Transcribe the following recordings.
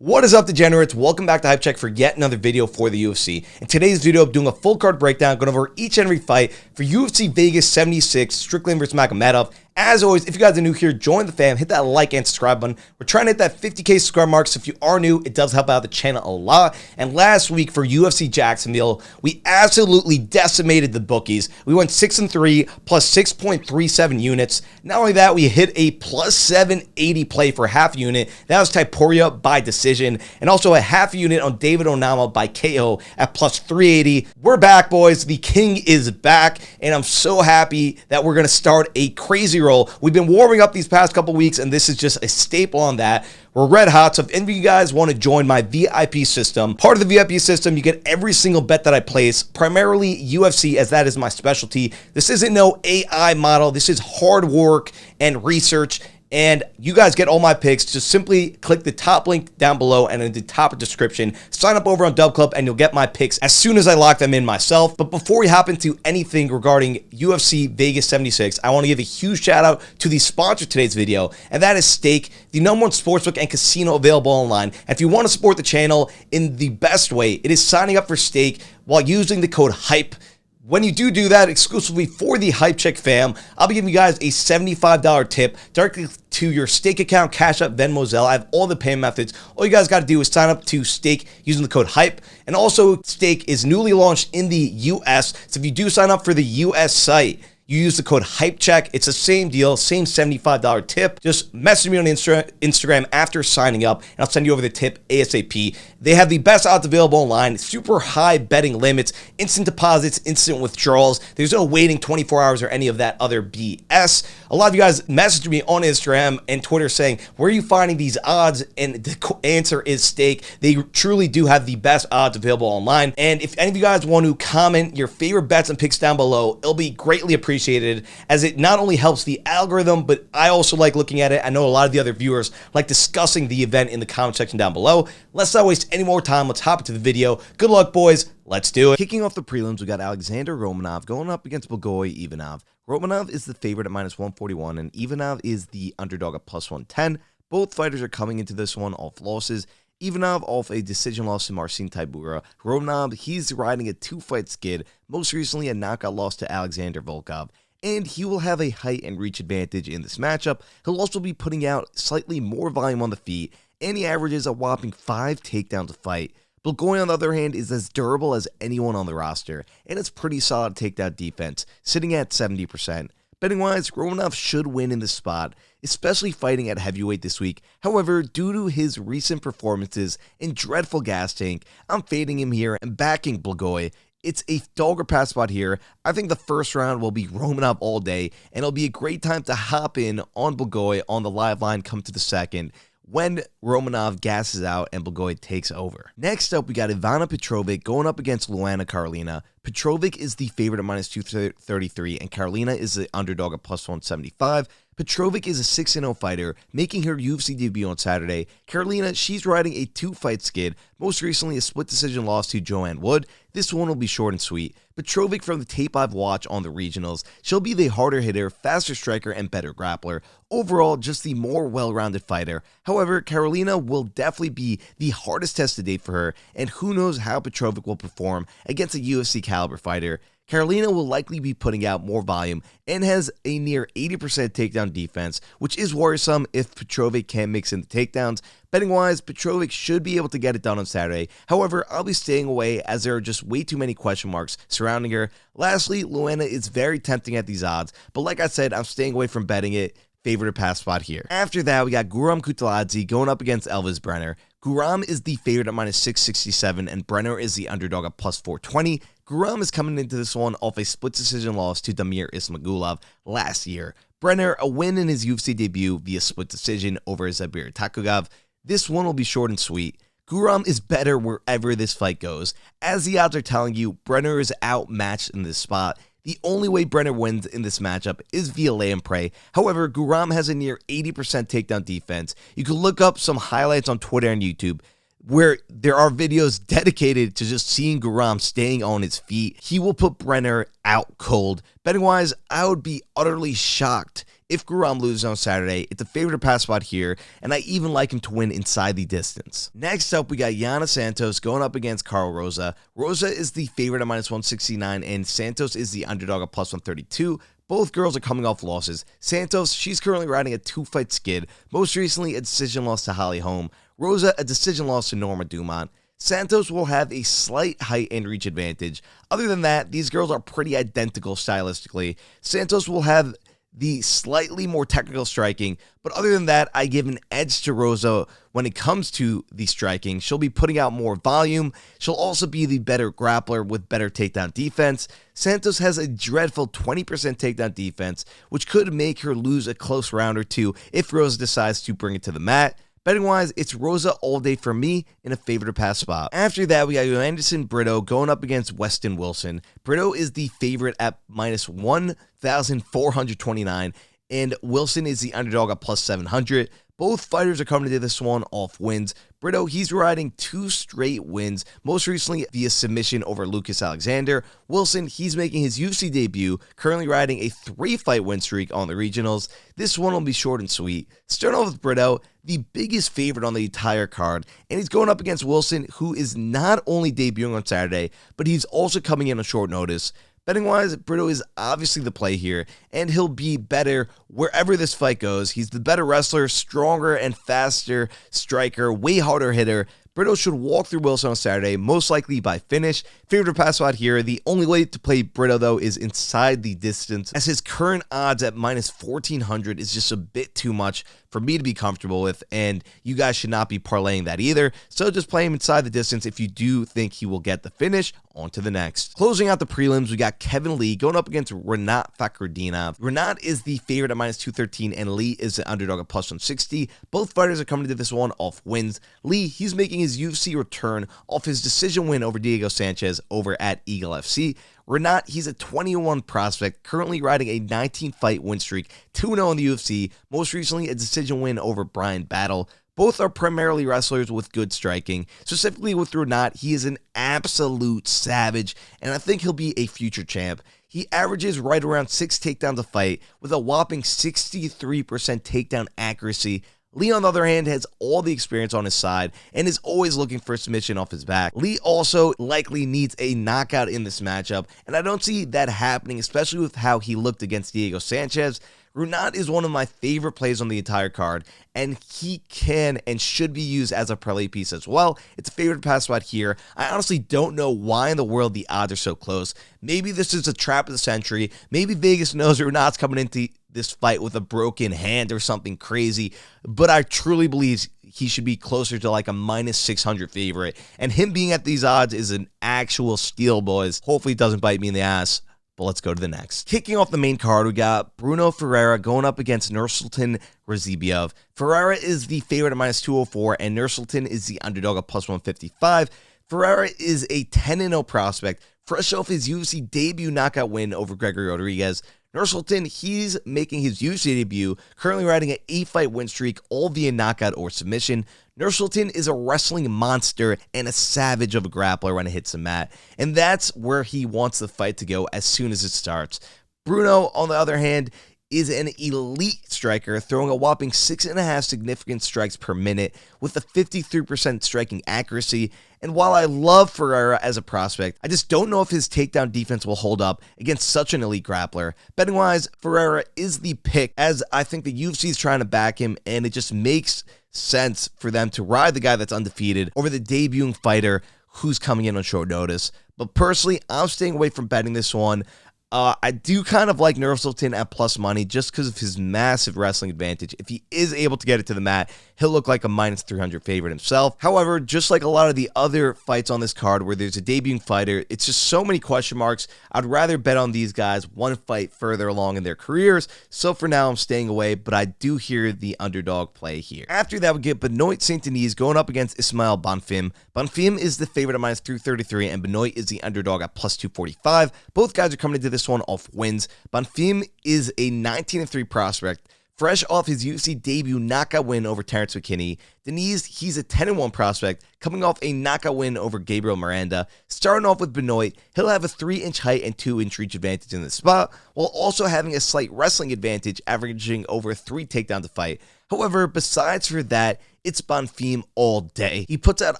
What is up, degenerates? Welcome back to HypeCheck for yet another video for the UFC. In today's video, I'm doing a full card breakdown, going over each and every fight for UFC Vegas 76, Strickland versus Magomedov. As always, if you guys are new here, join the fam, hit that like and subscribe button. We're trying to hit that 50K subscribe mark, so if you are new, it does help out the channel a lot. And last week for UFC Jacksonville, we absolutely decimated the bookies. We went 6-3 plus 6.37 units. Not only that, we hit a plus 780 play for half unit. That was Typoria by decision, and also a half unit on David Onama by KO at plus 380. We're back, boys. The king is back, and I'm so happy that we're going to start a crazy roll. We've been warming up these past couple weeks, and this is just a staple on that. We're red hot, so if any of you guys want to join my VIP system, part of the VIP system, you get every single bet that I place, primarily UFC, as that is my specialty. This isn't no AI model. This is hard work and research. And you guys get all my picks. Just simply click the top link down below and in the top description. Sign up over on Dub Club and you'll get my picks as soon as I lock them in myself. But before we hop into anything regarding UFC Vegas 76, I want to give a huge shout out to the sponsor of today's video, and that is Stake, the #1 sportsbook and casino available online. And if you want to support the channel in the best way, it is signing up for Stake while using the code HYPE. When you do that exclusively for the HypeCheck fam, I'll be giving you guys a $75 tip directly to your Stake account, Cash App, Venmo, Zelle. I have all the payment methods. All you guys got to do is sign up to Stake using the code HYPE. And also, Stake is newly launched in the US. So if you do sign up for the US site, you use the code HypeCheck. It's the same deal, same $75 tip. Just message me on Instagram after signing up, and I'll send you over the tip ASAP. They have the best odds available online, super high betting limits, instant deposits, instant withdrawals. There's no waiting 24 hours or any of that other BS. A lot of you guys messaged me on Instagram and Twitter saying, where are you finding these odds? And the answer is Stake. They truly do have the best odds available online. And if any of you guys want to comment your favorite bets and picks down below, it'll be greatly appreciated, as it not only helps the algorithm, but I also like looking at it. I know a lot of the other viewers like discussing the event in the comment section down below. Let's not waste any more time. Let's hop into the video. Good luck, boys. Let's do it. Kicking off the prelims, we got Alexandr Romanov going up against Blagoy Ivanov. Romanov is the favorite at minus 141, and Ivanov is the underdog at plus 110. Both fighters are coming into this one off losses. Ivanov off a decision loss to Marcin Tybura. Romanov, he's riding a 2-fight skid, most recently a knockout loss to Alexander Volkov, and he will have a height and reach advantage in this matchup. He'll also be putting out slightly more volume on the feet, and he averages a whopping 5 takedowns a fight. Blagoy, on the other hand, is as durable as anyone on the roster, and it's pretty solid takedown defense, sitting at 70%. Betting-wise, Romanov should win in this spot, especially fighting at heavyweight this week. However, due to his recent performances and dreadful gas tank, I'm fading him here and backing Blagoy. It's a dog or pass spot here. I think the first round will be Romanov all day, and it'll be a great time to hop in on Blagoy on the live line come to the second, when Romanov gasses out and Blagoy takes over. Next up, we got Ivana Petrovic going up against Luana Carolina. Petrovic is the favorite at minus 233, and Carolina is the underdog at plus 175. Petrovic is a 6-0 fighter, making her UFC debut on Saturday. Carolina, she's riding a 2-fight skid, most recently a split decision loss to Joanne Wood. This one will be short and sweet. Petrovic, from the tape I've watched on the regionals, she'll be the harder hitter, faster striker, and better grappler. Overall, just the more well-rounded fighter. However, Carolina will definitely be the hardest test to date for her, and who knows how Petrovic will perform against a UFC caliber fighter. Carolina will likely be putting out more volume and has a near 80% takedown defense, which is worrisome if Petrovic can mix in the takedowns. Betting-wise, Petrovic should be able to get it done on Saturday. However, I'll be staying away as there are just way too many question marks surrounding her. Lastly, Luana is very tempting at these odds, but like I said, I'm staying away from betting it. Favorite pass spot here. After that, we got Guram Kutateladze going up against Elves Brener. Guram is the favorite at minus 667, and Brener is the underdog at plus 420. Guram is coming into this one off a split decision loss to Damir Ismagulov last year. Brener, a win in his UFC debut via split decision over Zabir Takugov. This one will be short and sweet. Guram is better wherever this fight goes. As the odds are telling you, Brener is outmatched in this spot. The only way Brener wins in this matchup is via lay and pray. However, Guram has a near 80% takedown defense. You can look up some highlights on Twitter and YouTube where there are videos dedicated to just seeing Guram staying on his feet. He will put Brener out cold. Betting-wise, I would be utterly shocked If Guram loses on Saturday, it's a favorite to pass spot here, and I even like him to win inside the distance. Next up, we got Yana Santos going up against Karol Rosa. Rosa is the favorite at -169, and Santos is the underdog at +132. Both girls are coming off losses. Santos, she's currently riding a 2-fight skid, most recently a decision loss to Holly Holm. Rosa, a decision loss to Norma Dumont. Santos will have a slight height and reach advantage. Other than that, these girls are pretty identical stylistically. Santos will have the slightly more technical striking, but other than that, I give an edge to Rosa when it comes to the striking. She'll be putting out more volume. She'll also be the better grappler with better takedown defense. Santos has a dreadful 20% takedown defense, which could make her lose a close round or two if Rosa decides to bring it to the mat. Betting-wise, it's Rosa all day for me in a favorite to pass spot. After that, we got Joanderson Brito going up against Westin Wilson. Brito is the favorite at -1,429, and Wilson is the underdog at +700. Both fighters are coming into this one off wins. Brito, he's riding 2 straight wins, most recently via submission over Lucas Alexandr. Wilson, he's making his UFC debut, currently riding a 3-fight win streak on the regionals. This one will be short and sweet. Starting off with Brito, the biggest favorite on the entire card, and he's going up against Wilson, who is not only debuting on Saturday, but he's also coming in on short notice. Betting-wise, Brito is obviously the play here, and he'll be better wherever this fight goes. He's the better wrestler, stronger and faster striker, way harder hitter. Brito should walk through Wilson on Saturday, most likely by finish. Favorite to pass spot here. The only way to play Brito, though, is inside the distance, as his current odds at -1400 is just a bit too much for me to be comfortable with, and you guys should not be parlaying that either. So just play him inside the distance if you do think he will get the finish. On to the next. Closing out the prelims, we got Kevin Lee going up against Rinat Fakhretdinov. Rinat is the favorite at -213, and Lee is the underdog at +160. Both fighters are coming into this one off wins. Lee, he's making his UFC return off his decision win over Diego Sanchez over at Eagle FC. Rinat, he's a 21 prospect, currently riding a 19-fight win streak, 2-0 in the UFC, most recently a decision win over Brian Battle. Both are primarily wrestlers with good striking. Specifically with Rinat, he is an absolute savage, and I think he'll be a future champ. He averages right around 6 takedowns a fight with a whopping 63% takedown accuracy. Lee, on the other hand, has all the experience on his side and is always looking for a submission off his back. Lee also likely needs a knockout in this matchup, and I don't see that happening, especially with how he looked against Diego Sanchez. Rinat is one of my favorite plays on the entire card, and he can and should be used as a parlay piece as well. It's a favorite pass spot here. I honestly don't know why in the world the odds are so close. Maybe this is a trap of the century. Maybe Vegas knows Rinat's coming into this fight with a broken hand or something crazy, but I truly believe he should be closer to like a -600 favorite, and him being at these odds is an actual steal, boys. Hopefully it doesn't bite me in the ass. But let's go to the next. Kicking off the main card, we got Brunno Ferreira going up against Nursulton Ruziboev. Ferreira is the favorite at -204, and Nursulton is the underdog at +155. Ferreira is a 10-0 prospect, fresh off his UFC debut knockout win over Gregory Rodriguez. Nursulton, he's making his UFC debut, currently riding an 8-fight win streak, all via knockout or submission. Nursulton is a wrestling monster and a savage of a grappler when it hits the mat, and that's where he wants the fight to go as soon as it starts. Brunno, on the other hand, is an elite striker, throwing a whopping 6.5 significant strikes per minute with a 53% striking accuracy. And while I love Ferreira as a prospect, I just don't know if his takedown defense will hold up against such an elite grappler. Betting-wise, Ferreira is the pick, as I think the UFC is trying to back him, and it just makes sense for them to ride the guy that's undefeated over the debuting fighter who's coming in on short notice. But personally, I'm staying away from betting this one. I do kind of like Nursulton at plus money just because of his massive wrestling advantage. If he is able to get it to the mat, he'll look like a -300 favorite himself. However, just like a lot of the other fights on this card where there's a debuting fighter, it's just so many question marks. I'd rather bet on these guys one fight further along in their careers. So for now, I'm staying away, but I do hear the underdog play here. After that, we get Benoit Saint-Denis going up against Ismael Bonfim. Bonfim is the favorite at -333, and Benoit is the underdog at +245. Both guys are coming into this one off wins. Bonfim is a 19-3 prospect, Fresh off his UFC debut knockout win over Terrence McKinney, Denis, he's a 10-1 prospect, coming off a knockout win over Gabriel Miranda. Starting off with Benoit, he'll have a 3-inch height and 2-inch reach advantage in the spot, while also having a slight wrestling advantage, averaging over 3 takedowns a fight. However, besides for that, it's Bonfim all day. He puts out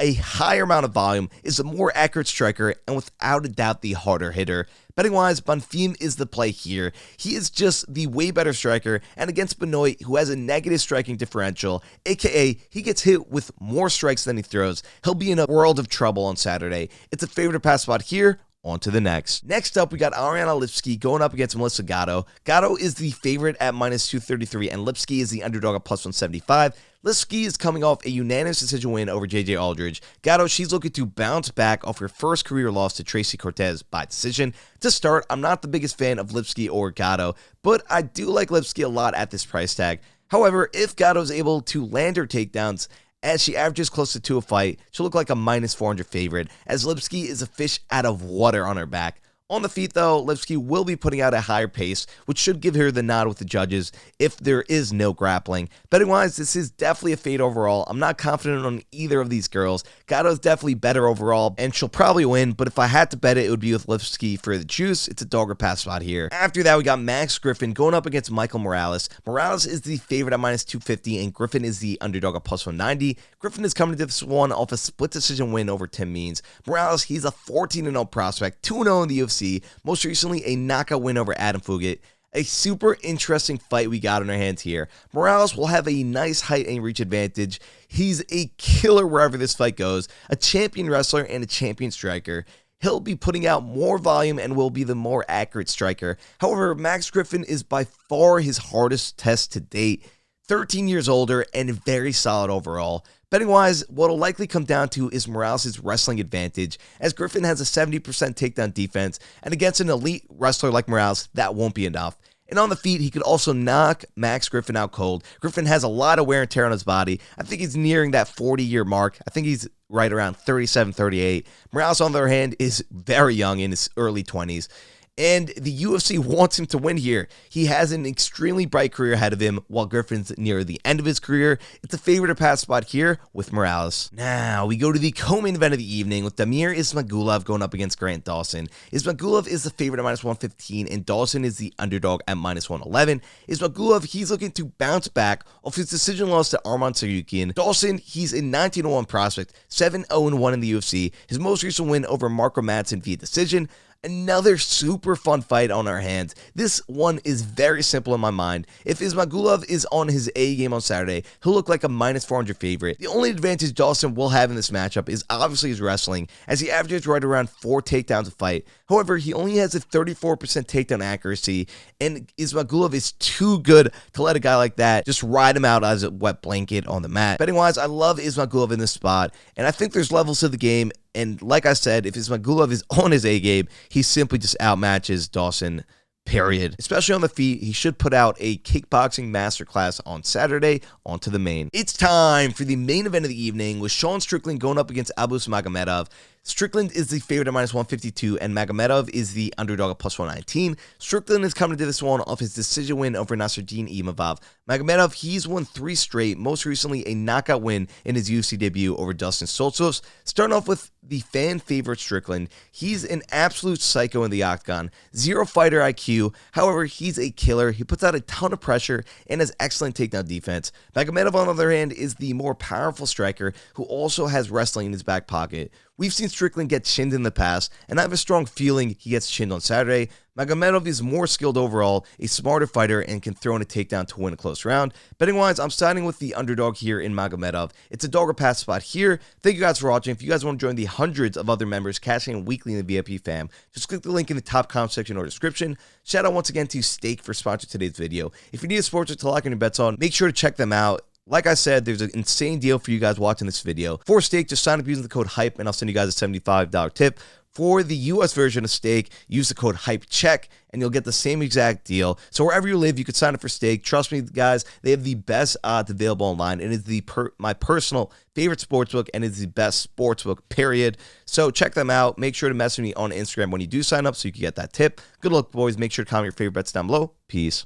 a higher amount of volume, is a more accurate striker, and without a doubt the harder hitter. Betting-wise, Bonfim is the play here. He is just the way better striker, and against Benoit, who has a negative striking differential, aka he gets hit with more strikes than he throws, he'll be in a world of trouble on Saturday. It's a favorite to pass spot here. On to the next. Next up, we got Ariana Lipski going up against Melissa Gatto. Gatto is the favorite at -233, and Lipski is the underdog at +175. Lipski is coming off a unanimous decision win over JJ Aldridge. Gatto, she's looking to bounce back off her first career loss to Tracy Cortez by decision. To start, I'm not the biggest fan of Lipski or Gatto, but I do like Lipski a lot at this price tag. However, if Gatto is able to land her takedowns, as she averages close to 2 a fight, she'll look like a -400 favorite, as Lipski is a fish out of water on her back. On the feet, though, Lipski will be putting out a higher pace, which should give her the nod with the judges if there is no grappling. Betting-wise, this is definitely a fade overall. I'm not confident on either of these girls. Gatto's definitely better overall, and she'll probably win, but if I had to bet it, it would be with Lipski for the juice. It's a dog or pass spot here. After that, we got Max Griffin going up against Michael Morales. Morales is the favorite at -250, and Griffin is the underdog at +190. Griffin is coming to this one off a split decision win over Tim Means. Morales, he's a 14-0 prospect, 2-0 in the UFC. Most recently, a knockout win over Adam Fugit. A super interesting fight we got on our hands here. Morales will have a nice height and reach advantage. He's a killer wherever this fight goes. A champion wrestler and a champion striker. He'll be putting out more volume and will be the more accurate striker. However, Max Griffin is by far his hardest test to date. 13 years older and very solid overall. Betting-wise, what will likely come down to is Morales' wrestling advantage, as Griffin has a 70% takedown defense, and against an elite wrestler like Morales, that won't be enough. And on the feet, he could also knock Max Griffin out cold. Griffin has a lot of wear and tear on his body. I think he's nearing that 40-year mark. I think he's right around 37, 38. Morales, on the other hand, is very young, in his early 20s. And the UFC wants him to win here. He has an extremely bright career ahead of him, while Griffin's near the end of his career. It's a favorite to pass spot here with Morales. Now, we go to the co-main event of the evening with Damir Ismagulov going up against Grant Dawson. Ismagulov is the favorite at -115, and Dawson is the underdog at -111. Ismagulov, he's looking to bounce back off his decision loss to Arman Tsarukyan. Dawson, he's a 19-1 prospect, 7-0-1 in the UFC. His most recent win over Marco Madsen via decision. Another super fun fight on our hands. This one is very simple in my mind. If Ismagulov is on his A game on Saturday, he'll look like a -400 favorite. The only advantage Dawson will have in this matchup is obviously his wrestling, as he averages right around 4 takedowns a fight. However, he only has a 34% takedown accuracy, and Ismagulov is too good to let a guy like that just ride him out as a wet blanket on the mat. Betting-wise, I love Ismagulov in this spot, and I think there's levels to the game. And like I said, if Ismagulov is on his A game, he simply just outmatches Dawson, period. Especially on the feet, he should put out a kickboxing masterclass on Saturday. On to the main. It's time for the main event of the evening with Sean Strickland going up against Abus Magomedov. Strickland is the favorite at -152, and Magomedov is the underdog at +119. Strickland is coming to this one off his decision win over Nasruddin Imavov. Magomedov, he's won 3 straight, most recently a knockout win in his UFC debut over Dustin Soltsos. Starting off with the fan favorite Strickland, he's an absolute psycho in the octagon. 0 fighter IQ, however, he's a killer. He puts out a ton of pressure and has excellent takedown defense. Magomedov, on the other hand, is the more powerful striker who also has wrestling in his back pocket. We've seen Strickland get chinned in the past, and I have a strong feeling he gets chinned on Saturday. Magomedov is more skilled overall, a smarter fighter, and can throw in a takedown to win a close round. Betting-wise, I'm siding with the underdog here in Magomedov. It's a dog or pass spot here. Thank you guys for watching. If you guys want to join the hundreds of other members cashing in weekly in the VIP fam, just click the link in the top comment section or description. Shout out once again to Stake for sponsoring today's video. If you need a sports to lock in your bets on, make sure to check them out. Like I said, there's an insane deal for you guys watching this video. For Stake, just sign up using the code HYPE, and I'll send you guys a $75 tip. For the US version of Stake, use the code HypeCheck, and you'll get the same exact deal. So wherever you live, you can sign up for Stake. Trust me, guys, they have the best odds available online, and it's my personal favorite sportsbook, and it's the best sportsbook, period. So check them out. Make sure to message me on Instagram when you do sign up so you can get that tip. Good luck, boys. Make sure to comment your favorite bets down below. Peace.